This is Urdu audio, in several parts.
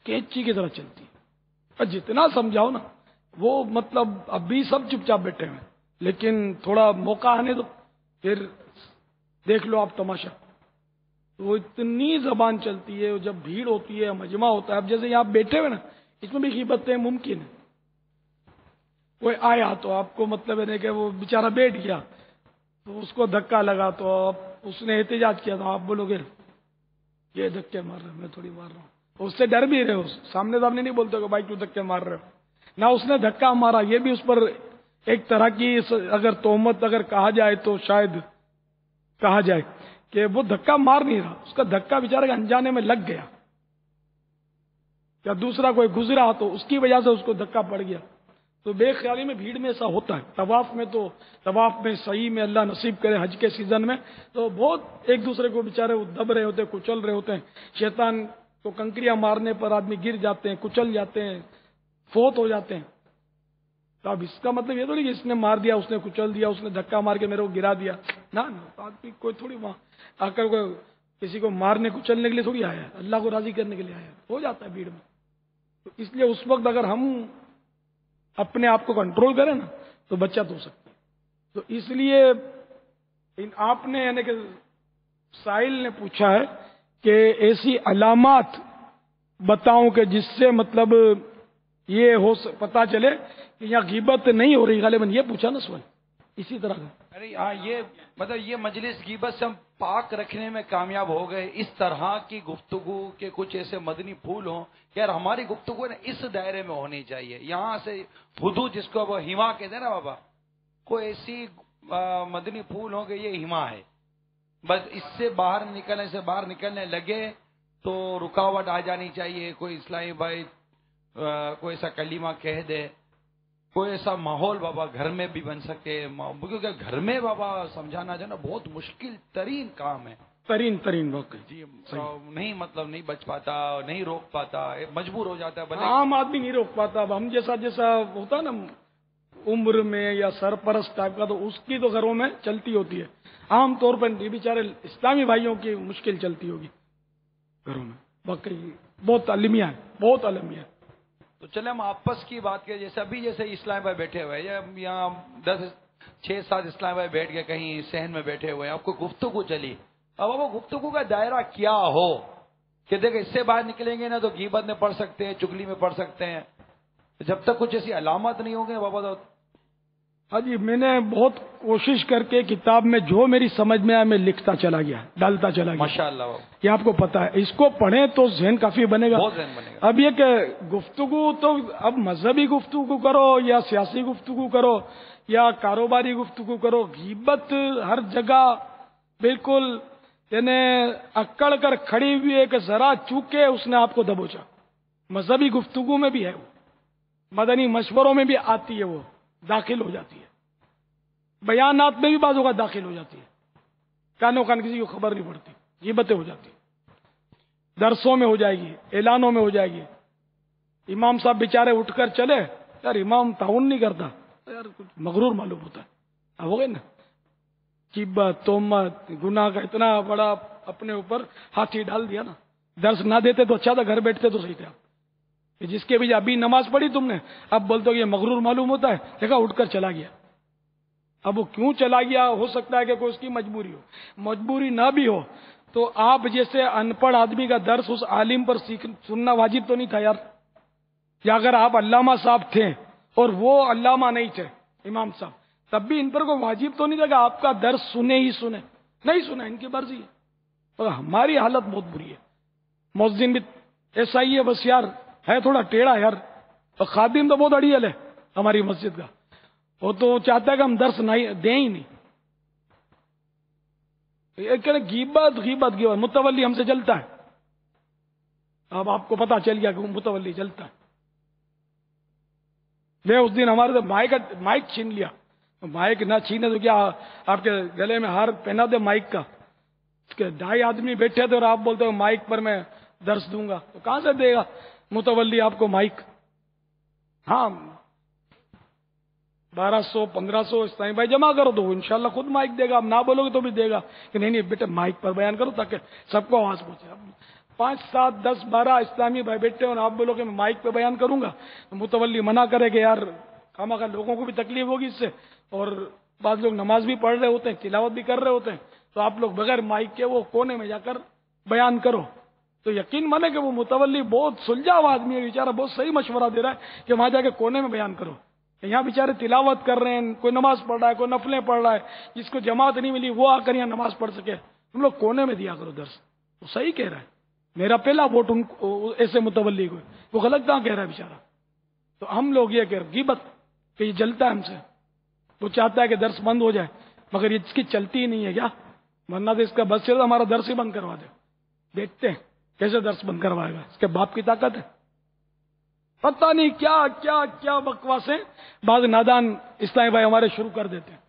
کینچی کی طرح چلتی ہے، اور جتنا سمجھاؤ نا وہ مطلب ابھی سب چپ چاپ بیٹھے ہوئے، لیکن تھوڑا موقع آنے دو پھر دیکھ لو آپ تماشا. وہ اتنی زبان چلتی ہے، جب بھیڑ ہوتی ہے، مجمع ہوتا ہے. اب جیسے یہاں بیٹھے ہوئے نا، اس میں بھی غیبتیں ممکن ہے. کوئی آیا تو آپ کو مطلب ہے کہ وہ بیچارہ بیٹھ گیا تو اس کو دھکا لگا تو اس نے احتجاج کیا تو آپ بولو گے یہ دھکے مار رہے، میں تھوڑی مار رہا ہوں. اس سے ڈر بھی رہے ہو، سامنے سامنے نہیں بولتے کہ بھائی کیوں دھکے مار رہے ہو. نہ اس نے دھکا مارا، یہ بھی اس پر ایک طرح کی اگر تہمت اگر کہا جائے تو شاید کہا جائے کہ وہ دھکا مار نہیں رہا، اس کا دھکا بیچارے کے انجانے میں لگ گیا، یا دوسرا کوئی گزرا تو اس کی وجہ سے اس کو دھکا پڑ گیا. تو بے خیالی میں بھیڑ میں ایسا ہوتا ہے. طواف میں تو طواف میں صحیح میں اللہ نصیب کرے حج کے سیزن میں تو بہت ایک دوسرے کو بیچارے دب رہے ہوتے ہیں، کچل رہے ہوتے ہیں. شیطان کو کنکریاں مارنے پر آدمی گر جاتے ہیں، کچل جاتے ہیں، فوت ہو جاتے ہیں. تو اب اس کا مطلب یہ تو نہیں کہ اس نے مار دیا، اس نے کچل دیا، اس نے دھکا مار کے میرے کو گرا دیا. نہ آدمی کوئی تھوڑی وہاں آ کر کوئی کسی کو مارنے کچلنے کے لیے تھوڑی آیا ہے، اللہ کو راضی کرنے کے لیے آیا ہے. ہو جاتا ہے بھیڑ میں. تو اس لیے اس وقت اگر ہم اپنے آپ کو کنٹرول کریں نا تو بچت ہو سکتی ہے. تو اس لیے آپ نے یعنی کہ سائل نے پوچھا ہے کہ ایسی علامات بتاؤں کہ جس سے مطلب یہ پتا چلے کہ یہاں غیبت نہیں ہو رہی. غالباً یہ پوچھا نا سوال اسی طرح کا. ارے ہاں، یہ مطلب یہ مجلس غیبت سے ہم پاک رکھنے میں کامیاب ہو گئے. اس طرح کی گفتگو کے کچھ ایسے مدنی پھول ہوں کہ یار ہماری گفتگو نا اس دائرے میں ہونی چاہیے. یہاں سے حدود جس کو وہ ہما کہتے ہیں نا بابا، کوئی ایسی مدنی پھول ہوں کہ یہ ہما ہے، بس اس سے باہر نکلنے لگے تو رکاوٹ آ جانی چاہیے. کوئی اسلامی بھائی کوئی ایسا کلمہ کہہ دے، کوئی ایسا ماحول بابا گھر میں بھی بن سکے، کیونکہ گھر میں بابا سمجھانا جو ہے نا بہت مشکل ترین کام ہے. ترین وقت جی نہیں مطلب نہیں بچ پاتا، نہیں روک پاتا، مجبور ہو جاتا ہے. عام آدمی نہیں روک پاتا. اب ہم جیسا ہوتا ہے نا عمر میں یا سرپرست ٹائپ کا، تو اس کی تو گھروں میں چلتی ہوتی ہے. عام طور پر یہ بیچارے اسلامی بھائیوں کی مشکل چلتی ہوگی گھروں میں. باقی بہت المیہ ہے، بہت المیہ ہے. تو چلے ہم آپس کی بات کریں. جیسے ابھی جیسے اسلام بھائی بیٹھے ہوئے ہیں، یہاں 6-7 اسلام بھائی بیٹھ گئے کہیں صحن میں بیٹھے ہوئے ہیں، آپ کو گفتگو چلی. اب وہ گفتگو کا دائرہ کیا ہو کہ دیکھیں اس سے باہر نکلیں گے نا تو غیبت میں پڑھ سکتے ہیں، چگلی میں پڑھ سکتے ہیں. جب تک کچھ ایسی علامات نہیں ہوں گے بابا تو ہاں جی، میں نے بہت کوشش کر کے کتاب میں جو میری سمجھ میں آیا میں لکھتا چلا گیا، ڈالتا چلا گیا. ماشاءاللہ یہ آپ کو پتا ہے، اس کو پڑھیں تو ذہن کافی بنے گا، بہت ذہن بنے گا. اب یہ کہ گفتگو تو اب مذہبی گفتگو کرو یا سیاسی گفتگو کرو یا کاروباری گفتگو کرو، غیبت ہر جگہ بالکل یعنی اکڑ کر کھڑی ہوئی ہے کہ ذرا چوکے اس نے آپ کو دبوچا. مذہبی گفتگو میں بھی ہے وہ، مدنی مشوروں میں بھی آتی ہے، وہ داخل ہو جاتی ہے، بیانات میں بھی بعض اوقات داخل ہو جاتی ہے. کانوں کان کسی کو خبر نہیں پڑتی، غیبتیں ہو جاتی. درسوں میں ہو جائے گی، اعلانوں میں ہو جائے گی. امام صاحب بیچارے اٹھ کر چلے، یار امام تعاون نہیں کرتا، یار کچھ مغرور معلوم ہوتا ہے. اب ہو گئے نا غیبت، تہمت، گناہ کا اتنا بڑا اپنے اوپر ہاتھی ڈال دیا نا. درس نہ دیتے تو اچھا تھا، گھر بیٹھتے تو صحیح تھا. جس کے بھی ابھی نماز پڑھی تم نے، اب بولتے ہو یہ مغرور معلوم ہوتا ہے، دیکھا اٹھ کر چلا گیا. اب وہ کیوں چلا گیا؟ ہو سکتا ہے کہ کوئی اس کی مجبوری ہو. مجبوری نہ بھی ہو تو آپ جیسے ان پڑھ آدمی کا درس اس عالم پر سننا واجب تو نہیں تھا یار؟ یا اگر آپ علامہ صاحب تھے اور وہ علامہ نہیں تھے امام صاحب، تب بھی ان پر کوئی واجب تو نہیں تھا کہ آپ کا درس سنے ہی سنے؟ نہیں سنا، ان کی مرضی ہے. اور ہماری حالت بہت بری ہے. مؤذن بھی ایسا ہی ہے، بس یار ہے تھوڑا ٹیڑھا یار. اور خادم تو بہت اڑیل ہے ہماری مسجد کا، وہ تو چاہتا ہے کہ ہم درس نہیں دیں ہی نہیں. غیبت متولی ہم سے جلتا ہے. اب آپ کو پتا چل گیا کہ وہ متولی جلتا ہے. اس دن ہمارے سے مائک چھین لیا. مائک نہ چھینے تو کیا آپ کے گلے میں ہار پہنا دے مائک کا. 2.5 آدمی بیٹھے تھے اور آپ بولتے ہو مائک پر میں درس دوں گا، تو کہاں سے دے گا متولی آپ کو مائک؟ ہاں 1200-1500 اسلامی بھائی جمع کرو تو انشاءاللہ خود مائک دے گا. آپ نہ بولو گے تو بھی دے گا کہ نہیں بیٹے مائک پر بیان کرو تاکہ سب کو آواز پہنچے. 5, 7, 10, 12 اسلامی بھائی بیٹھے اور آپ بولو کہ میں مائک پہ بیان کروں گا تو متولی منع کرے کہ یار خواہ لوگوں کو بھی تکلیف ہوگی اس سے، اور بعض لوگ نماز بھی پڑھ رہے ہوتے ہیں، تلاوت بھی کر رہے ہوتے ہیں، تو آپ لوگ بغیر مائک کے وہ کونے میں جا کر بیان کرو. تو یقین مانے کہ وہ متولی بہت سلجھا ہوا آدمی ہے بیچارہ، بہت صحیح مشورہ دے رہا ہے کہ وہاں جا کے کونے میں بیان کرو. یہاں بیچارے تلاوت کر رہے ہیں، کوئی نماز پڑھ رہا ہے، کوئی نفلیں پڑھ رہا ہے، جس کو جماعت نہیں ملی وہ آ کر یہاں نماز پڑھ سکے. تم لوگ کونے میں دیا کرو درس. وہ صحیح کہہ رہا ہے، میرا پہلا ووٹ ایسے متولی کو، وہ غلط کہاں کہہ رہا ہے بیچارہ. تو ہم لوگ یہ کہ غیبت کہ یہ جلتا ہے ہم سے، وہ چاہتا ہے کہ درس بند ہو جائے، مگر اس کی چلتی ہی نہیں ہے کیا؟ ورنہ تو اس کا بس چلتا ہمارا درس ہی بند کروا دے. دیکھتے ہیں کیسے درس بند کروائے گا، اس کے باپ کی طاقت ہے. پتہ نہیں کیا کیا کیا بکواسیں بعض نادان اسلامی بھائی ہمارے شروع کر دیتے ہیں.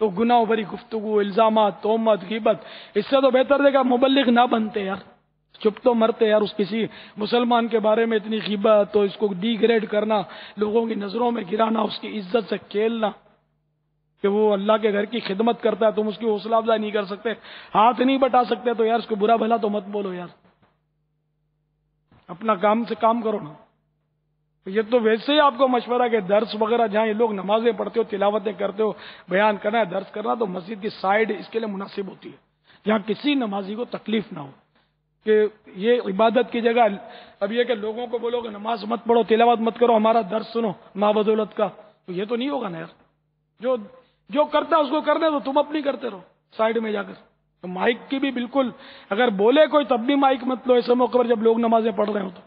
تو گناہ بھری گفتگو، الزامات، تہمت، غیبت، اس سے تو بہتر ہے کہ مبلغ نہ بنتے یار، چپ تو مرتے یار. اس کسی مسلمان کے بارے میں اتنی غیبت، تو اس کو ڈی گریڈ کرنا، لوگوں کی نظروں میں گرانا، اس کی عزت سے کھیلنا کہ وہ اللہ کے گھر کی خدمت کرتا ہے، تم اس کی حوصلہ افزائی نہیں کر سکتے، ہاتھ نہیں بٹا سکتے، تو یار اس کو برا بھلا تو مت بولو یار، اپنا کام سے کام کرو نا. یہ تو ویسے ہی آپ کو مشورہ کہ درس وغیرہ جہاں یہ لوگ نمازیں پڑھتے ہو، تلاوتیں کرتے ہو، بیان کرنا ہے، درس کرنا، تو مسجد کی سائڈ اس کے لیے مناسب ہوتی ہے، جہاں کسی نمازی کو تکلیف نہ ہو کہ یہ عبادت کی جگہ. اب یہ کہ لوگوں کو بولو کہ نماز مت پڑھو، تلاوت مت کرو، ہمارا درس سنو ماں بدولت کا، تو یہ تو نہیں ہوگا نا یار. جو کرتا ہے اس کو کرنے تو تم اپنی کرتے رہو سائڈ میں جا کر. تو مائک کی بھی بالکل، اگر بولے کوئی تب بھی مائک مت لو ایسے موقع پر جب لوگ نمازیں پڑھ رہے ہو. تو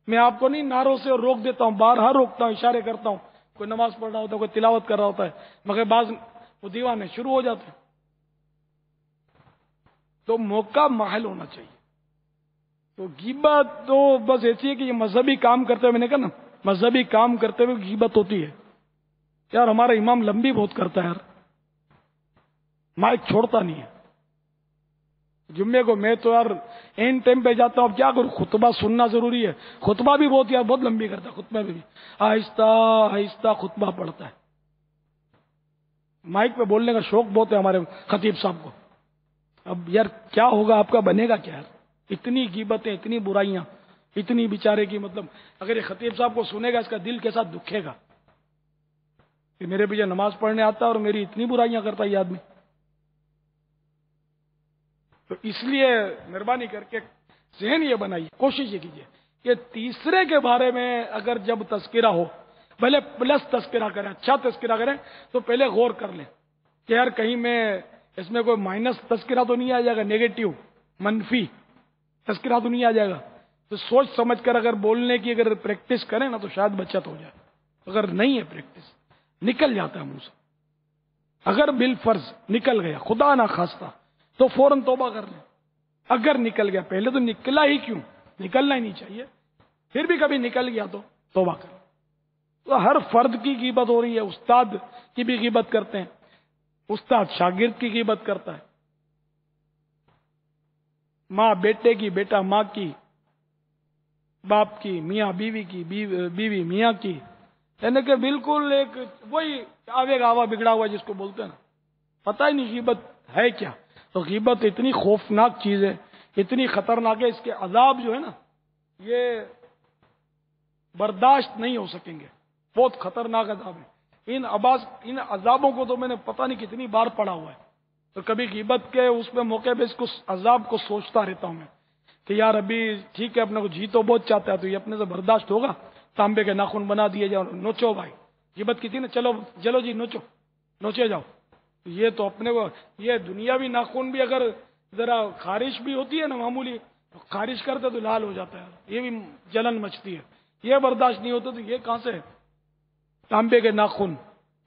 میں آپ کو نہیں نعروں سے روک دیتا ہوں، بارہا روکتا ہوں، اشارے کرتا ہوں. کوئی نماز پڑھ رہا ہوتا ہے، کوئی تلاوت کر رہا ہوتا ہے، مگر بعض وہ دیوانے شروع ہو جاتے ہیں. تو موقع محل ہونا چاہیے. تو غیبت تو بس ایسی ہے کہ یہ مذہبی کام کرتے ہوئے، میں نے کہا نا مذہبی کام کرتے ہوئے غیبت ہوتی ہے. یار ہمارا امام لمبی بہت کرتا ہے یار، مائک چھوڑتا نہیں ہے. جمعے کو میں تو یار این ٹائم پہ جاتا ہوں، اب کیا کروں، خطبہ سننا ضروری ہے. خطبہ بھی بہت یار بہت لمبی کرتا ہے، خطبہ بھی آہستہ آہستہ خطبہ پڑھتا ہے. مائک پہ بولنے کا شوق بہت ہے ہمارے خطیب صاحب کو. اب یار کیا ہوگا آپ کا، بنے گا کیا یار؟ اتنی غیبتیں، اتنی برائیاں، اتنی بیچارے کی، مطلب اگر یہ خطیب صاحب کو سنے گا اس کا دل کے ساتھ دکھے گا کہ میرے پیچھے نماز پڑھنے آتا ہے اور میری اتنی برائیاں کرتا ہے یہ آدمی. تو اس لیے مہربانی کر کے ذہن یہ بنائیے، کوشش یہ کیجیے کہ تیسرے کے بارے میں اگر جب تذکرہ ہو، بھلے پلس تذکرہ کریں، اچھا تذکرہ کریں، تو پہلے غور کر لیں کہ یار کہیں میں اس میں کوئی مائنس تذکرہ تو نہیں آ جائے گا، نیگیٹو منفی تذکرہ تو نہیں آ جائے گا. تو سوچ سمجھ کر اگر بولنے کی اگر پریکٹس کریں نا تو شاید بچت ہو جائے. اگر نہیں ہے پریکٹس، نکل جاتا ہے منہ سے. اگر بالفرض نکل گیا خدا نہ خواستہ تو فوراً توبہ کر لیں. اگر نکل گیا، پہلے تو نکلا ہی کیوں، نکلنا ہی نہیں چاہیے، پھر بھی کبھی نکل گیا تو توبہ کر. تو ہر فرد کی غیبت ہو رہی ہے، استاد کی بھی غیبت کرتے ہیں، استاد شاگرد کی غیبت کرتا ہے، ماں بیٹے کی، بیٹا ماں کی، باپ کی، میاں بیوی کی، بیوی میاں کی، یعنی کہ بالکل ایک وہی آوے گاوا بگڑا ہوا جس کو بولتے ہیں نا، پتہ ہی نہیں غیبت ہے کیا. تو غیبت اتنی خوفناک چیز ہے، اتنی خطرناک ہے، اس کے عذاب جو ہے نا یہ برداشت نہیں ہو سکیں گے، بہت خطرناک عذاب ہے. ان عذابوں کو تو میں نے پتہ نہیں کتنی بار پڑھا ہوا ہے. تو کبھی غیبت کے اس پہ موقع پہ اس کو عذاب کو سوچتا رہتا ہوں میں کہ یار ابھی ٹھیک ہے اپنے کو جی تو بہت چاہتا ہے، تو یہ اپنے سے برداشت ہوگا؟ تانبے کے ناخن بنا دیے جاؤ، نوچو بھائی، غیبت کی تھی نا، چلو جی نوچو، نوچے جاؤ. یہ تو اپنے کو، یہ دنیاوی ناخن بھی اگر ذرا خارش بھی ہوتی ہے نا معمولی، تو خارش کرتے تو لال ہو جاتا ہے، یہ بھی جلن مچتی ہے، یہ برداشت نہیں ہوتا. تو یہ کہاں سے تانبے کے ناخن،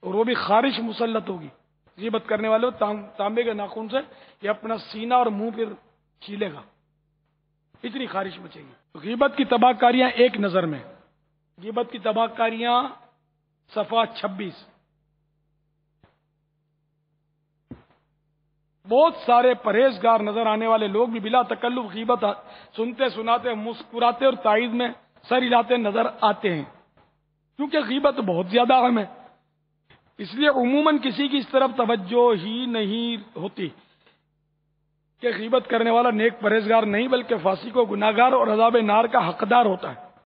اور وہ بھی خارش مسلط ہوگی غیبت کرنے والے تانبے کے ناخن سے، یہ اپنا سینہ اور منہ پھر چھیلے گا، اتنی خارش مچے گی. غیبت کی تباہ کاریاں ایک نظر میں، غیبت کی تباہ کاریاں صفحہ 26. بہت سارے پرہیزگار نظر آنے والے لوگ بھی بلا تکلف غیبت سنتے سناتے مسکراتے اور تائید میں سر ہلاتے نظر آتے ہیں، کیونکہ غیبت بہت زیادہ اہم ہے. اس لیے عموماً کسی کی اس طرف توجہ ہی نہیں ہوتی. کہ غیبت کرنے والا نیک پرہیزگار نہیں بلکہ فاسق و گناہگار اور عذاب نار کا حقدار ہوتا ہے.